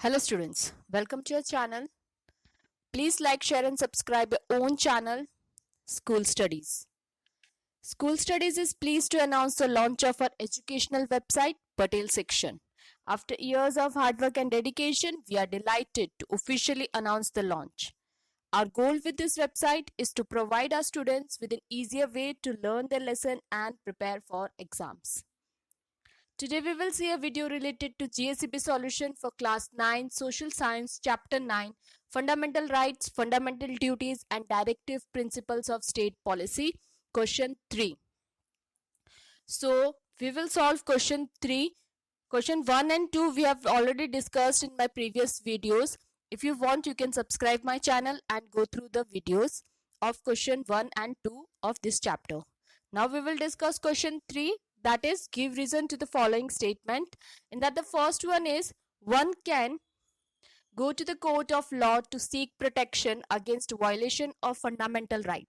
Hello students, welcome to your channel. Please like, share and subscribe your own channel, School Studies. School Studies is pleased to announce the launch of our educational website, Patel Section. After years of hard work and dedication, we are delighted to officially announce the launch. Our goal with this website is to provide our students with an easier way to learn their lesson and prepare for exams. Today we will see a video related to GSEB solution for class 9 Social Science chapter 9 Fundamental Rights, Fundamental Duties and Directive Principles of State Policy question 3. So we will solve question 3. Question 1 and 2 we have already discussed in my previous videos. If you want, you can subscribe my channel and go through the videos of question 1 and 2 of this chapter. Now we will discuss question 3, that is give reason to the following statement. In that the first one is one can go to the court of law to seek protection against violation of fundamental right.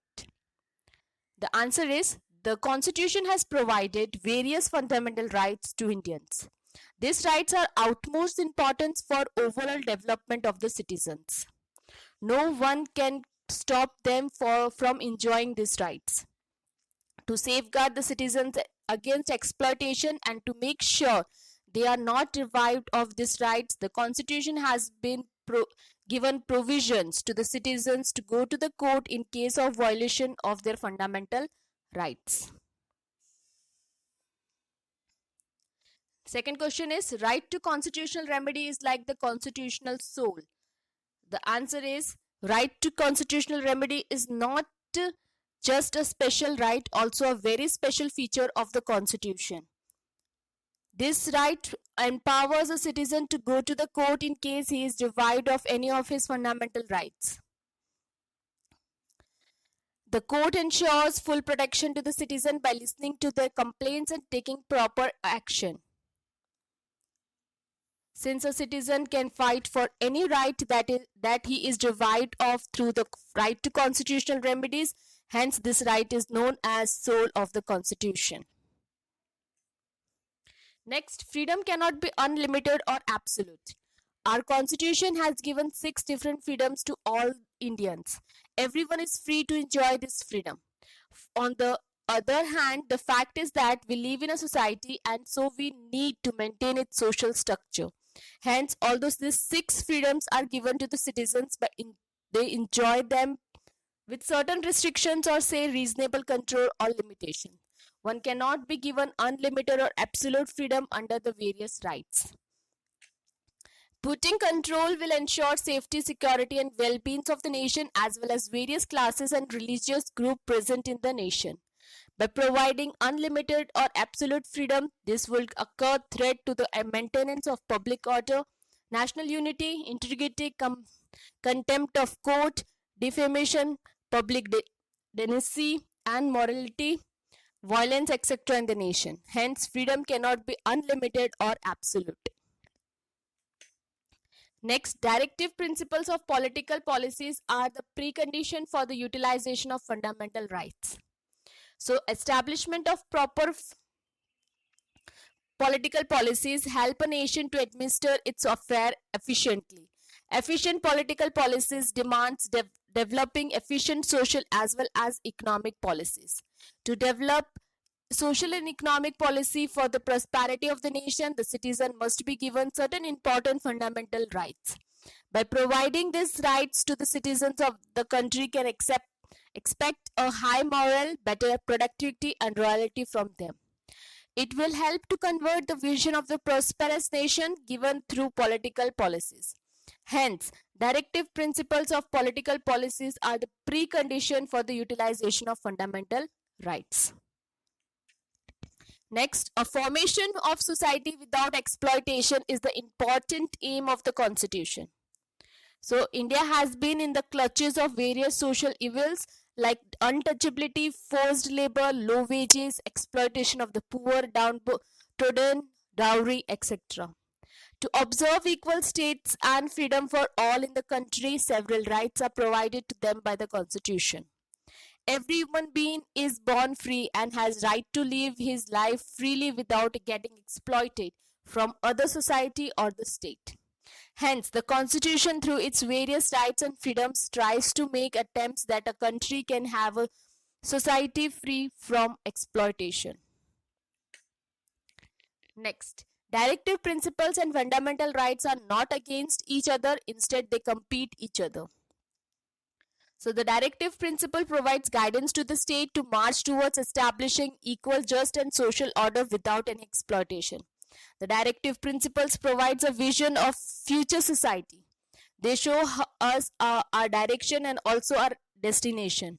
The answer is the Constitution has provided various fundamental rights to Indians. These rights are utmost importance for overall development of the citizens. No one can stop them from enjoying these rights. To safeguard the citizens against exploitation and to make sure they are not deprived of these rights, the Constitution has been given provisions to the citizens to go to the court in case of violation of their fundamental rights. Second question is, right to constitutional remedy is like the constitutional soul. The answer is, right to constitutional remedy is not just a special right, also a very special feature of the Constitution. This right empowers a citizen to go to the court in case he is deprived of any of his fundamental rights. The court ensures full protection to the citizen by listening to their complaints and taking proper action. Since a citizen can fight for any right that he is deprived of through the right to constitutional remedies, hence this right is known as soul of the Constitution. Next, freedom cannot be unlimited or absolute. Our Constitution has given 6 different freedoms to all Indians. Everyone is free to enjoy this freedom. On the other hand, the fact is that we live in a society and so we need to maintain its social structure. Hence, although these 6 freedoms are given to the citizens, but they enjoy them with certain restrictions or say reasonable control or limitation. One cannot be given unlimited or absolute freedom under the various rights. Putting control will ensure safety, security and well-being of the nation as well as various classes and religious groups present in the nation. By providing unlimited or absolute freedom, this will occur threat to the maintenance of public order, national unity, integrity, contempt of court, defamation, public decency and morality, violence, etc. in the nation. Hence, freedom cannot be unlimited or absolute. Next, directive principles of political policies are the precondition for the utilization of fundamental rights. So, establishment of proper political policies help a nation to administer its affairs efficiently. Efficient political policies demands developing efficient social as well as economic policies. To develop social and economic policy for the prosperity of the nation, the citizen must be given certain important fundamental rights. By providing these rights to the citizens of the country can expect a high moral, better productivity and royalty from them. It will help to convert the vision of the prosperous nation given through political policies. Hence, directive principles of political policies are the precondition for the utilization of fundamental rights. Next, a formation of society without exploitation is the important aim of the Constitution. So, India has been in the clutches of various social evils like untouchability, forced labor, low wages, exploitation of the poor, downtrodden, dowry, etc. To observe equal states and freedom for all in the country, several rights are provided to them by the Constitution. Every human being is born free and has right to live his life freely without getting exploited from other society or the state. Hence, the Constitution, through its various rights and freedoms, tries to make attempts that a country can have a society free from exploitation. Next, directive principles and fundamental rights are not against each other, instead, they compete each other. So, the directive principle provides guidance to the state to march towards establishing equal, just, and social order without any exploitation. The directive principles provides a vision of future society. They show us our direction and also our destination.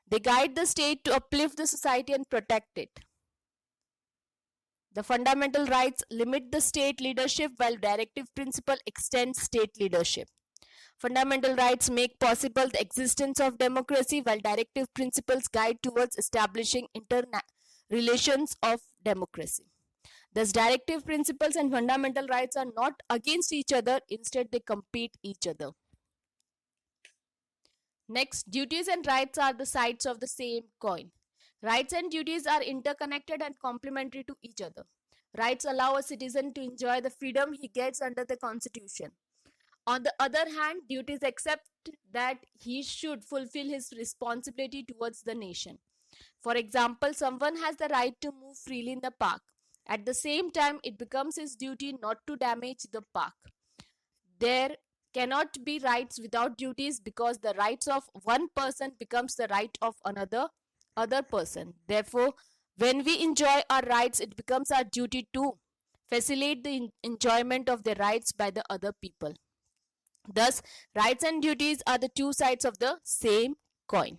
They guide the state to uplift the society and protect it. The fundamental rights limit the state leadership while directive principle extends state leadership. Fundamental rights make possible the existence of democracy while directive principles guide towards establishing relations of democracy. Thus, directive principles and fundamental rights are not against each other, instead, they compete each other. Next, duties and rights are the sides of the same coin. Rights and duties are interconnected and complementary to each other. Rights allow a citizen to enjoy the freedom he gets under the Constitution. On the other hand, duties accept that he should fulfill his responsibility towards the nation. For example, someone has the right to move freely in the park. At the same time, it becomes his duty not to damage the park. There cannot be rights without duties, because the rights of one person becomes the right of another other person. Therefore, when we enjoy our rights, it becomes our duty to facilitate the enjoyment of the rights by the other people. Thus, rights and duties are the two sides of the same coin.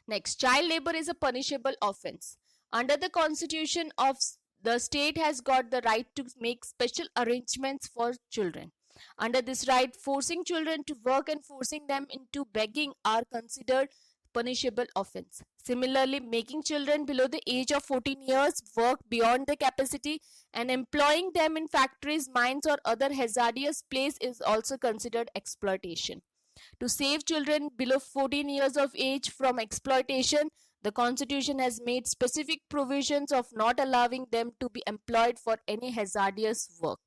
Next, child labor is a punishable offense. Under the Constitution of the state has got the right to make special arrangements for children. Under this right, forcing children to work and forcing them into begging are considered punishable offense. Similarly, making children below the age of 14 years work beyond their capacity and employing them in factories, mines, or other hazardous place is also considered exploitation. To save children below 14 years of age from exploitation, the Constitution has made specific provisions of not allowing them to be employed for any hazardous work.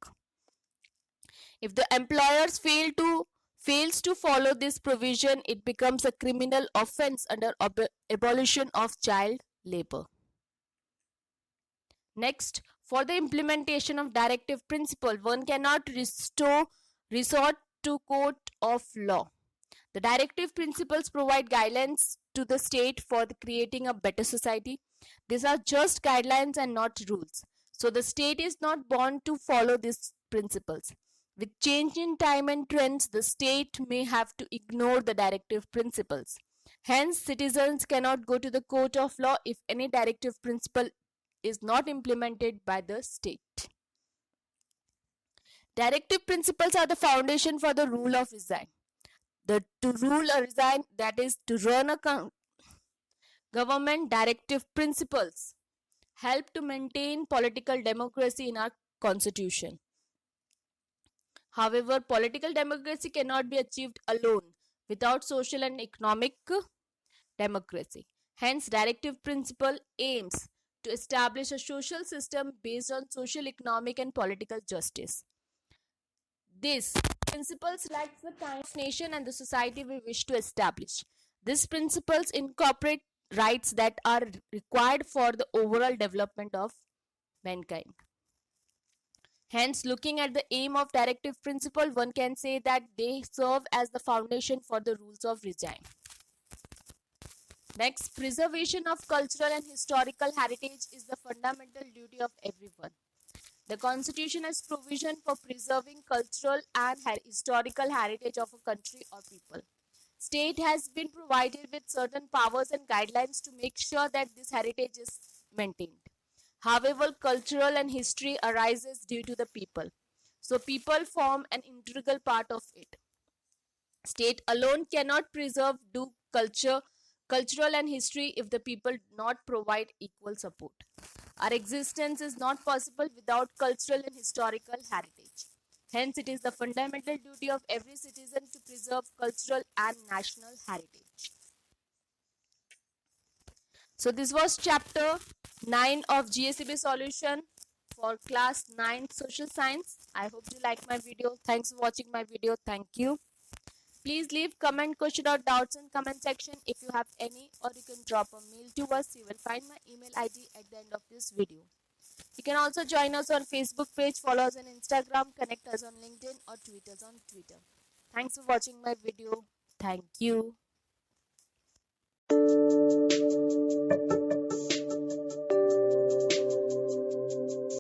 If the employers fails to follow this provision, it becomes a criminal offense under abolition of child labor. Next, for the implementation of directive principle, one cannot resort to court of law. The directive principles provide guidelines to the state for creating a better society. These are just guidelines and not rules. So the state is not bound to follow these principles. With change in time and trends, the state may have to ignore the directive principles. Hence, citizens cannot go to the court of law if any directive principle is not implemented by the state. Directive principles are the foundation for the rule of resign. To rule or resign, that is to run a government, directive principles help to maintain political democracy in our constitution. However, political democracy cannot be achieved alone without social and economic democracy. Hence, directive principle aims to establish a social system based on social, economic, and political justice. These principles like the kind of nation and the society we wish to establish. These principles incorporate rights that are required for the overall development of mankind. Hence, looking at the aim of directive principle, one can say that they serve as the foundation for the rules of regime. Next, preservation of cultural and historical heritage is the fundamental duty of everyone. The Constitution has provision for preserving cultural and historical heritage of a country or people. State has been provided with certain powers and guidelines to make sure that this heritage is maintained. However, cultural and history arises due to the people. So people form an integral part of it. State alone cannot preserve cultural and history if the people do not provide equal support. Our existence is not possible without cultural and historical heritage. Hence, it is the fundamental duty of every citizen to preserve cultural and national heritage. So, this was chapter 9 of GSEB solution. for class 9 social science. I hope you like my video. Thanks for watching my video. Thank you. Please leave comment, question or doubts in comment section if you have any, or you can drop a mail to us. You will find my email ID at the end of this video. You can also join us on Facebook page, follow us on Instagram, connect us on LinkedIn or tweet us on Twitter. Thanks for watching my video. Thank you.